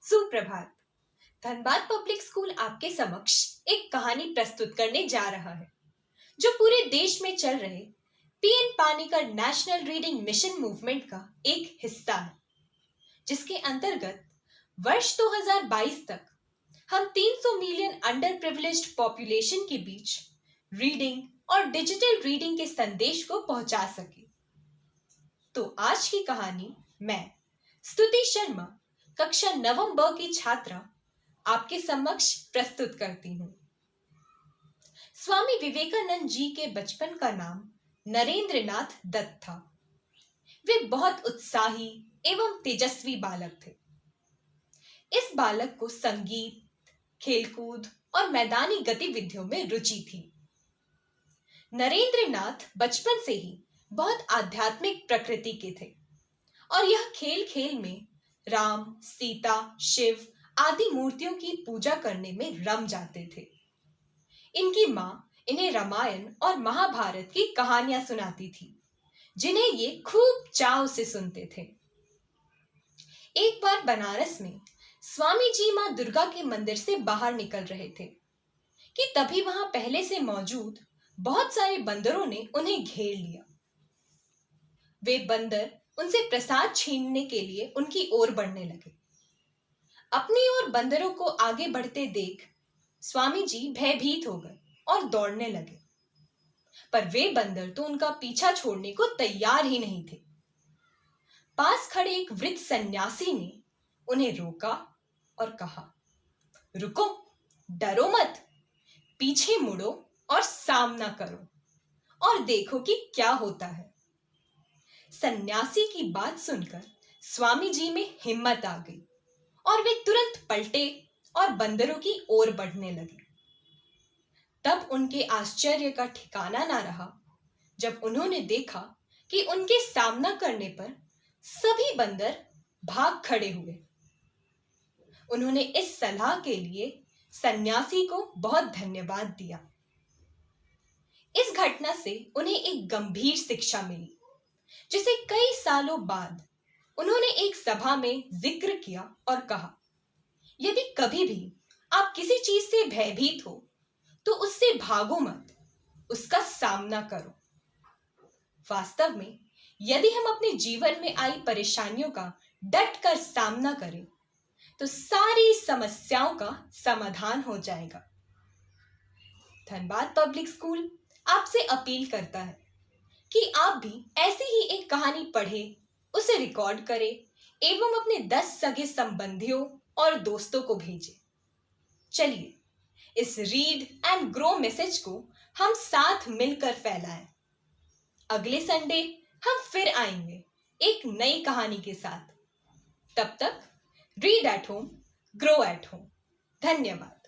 सुप्रभात। Dhanbad public school आपके समक्ष एक कहानी प्रस्तुत करने जा रहा है जो पूरे देश में चल रहे P N Panicker national reading mission movement का एक हिस्सा है, जिसके अंतर्गत वर्ष 2022 तक हम 300 मिलियन अंडर प्रिविलेज्ड पॉपुलेशन के बीच रीडिंग और डिजिटल रीडिंग के संदेश को पहुंचा सके। तो आज की कहानी मैं स्तुति शर्मा कक्षा 9 ब की छात्रा आपके समक्ष प्रस्तुत करती हूँ। स्वामी विवेकानंद जी के बचपन का नाम नरेंद्र नाथ दत्त था। वे बहुत उत्साही एवं तेजस्वी बालक थे। इस बालक को संगीत, खेलकूद और मैदानी गतिविधियों में रुचि थी। नरेंद्र नाथ बचपन से ही बहुत आध्यात्मिक प्रकृति के थे और यह खेल खेल में राम, सीता, शिव आदि मूर्तियों की पूजा करने में रम जाते थे। इनकी माँ इन्हें रामायण और महाभारत की कहानियां सुनाती थी, जिन्हें ये खूब चाव से सुनते थे। एक बार बनारस में स्वामी जी माँ दुर्गा के मंदिर से बाहर निकल रहे थे कि तभी वहां पहले से मौजूद बहुत सारे बंदरों ने उन्हें घेर लिया। वे बंदर उनसे प्रसाद छीनने के लिए उनकी ओर बढ़ने लगे। अपनी ओर बंदरों को आगे बढ़ते देख स्वामी जी भयभीत हो गए और दौड़ने लगे, पर वे बंदर तो उनका पीछा छोड़ने को तैयार ही नहीं थे। पास खड़े एक वृद्ध सन्यासी ने उन्हें रोका और कहा, रुको, डरो मत, पीछे मुड़ो और सामना करो और देखो कि क्या होता है। सन्यासी की बात सुनकर स्वामी जी में हिम्मत आ गई और वे तुरंत पलटे और बंदरों की ओर बढ़ने लगे। तब उनके आश्चर्य का ठिकाना ना रहा जब उन्होंने देखा कि उनके सामना करने पर सभी बंदर भाग खड़े हुए। उन्होंने इस सलाह के लिए सन्यासी को बहुत धन्यवाद दिया। इस घटना से उन्हें एक गंभीर शिक्षा मिली, जिसे कई सालों बाद उन्होंने एक सभा में जिक्र किया और कहा, यदि कभी भी आप किसी चीज से भयभीत हो तो उससे भागो मत, उसका सामना करो। वास्तव में यदि हम अपने जीवन में आई परेशानियों का डट कर सामना करें तो सारी समस्याओं का समाधान हो जाएगा। धनबाद पब्लिक स्कूल आपसे अपील करता है कि आप भी ऐसी ही एक कहानी पढ़ें, उसे रिकॉर्ड करें एवं अपने 10 सगे संबंधियों और दोस्तों को भेजें। चलिए इस रीड एंड ग्रो मैसेज को हम साथ मिलकर फैलाएं। अगले संडे हम फिर आएंगे एक नई कहानी के साथ। तब तक read at home, grow at home. धन्यवाद।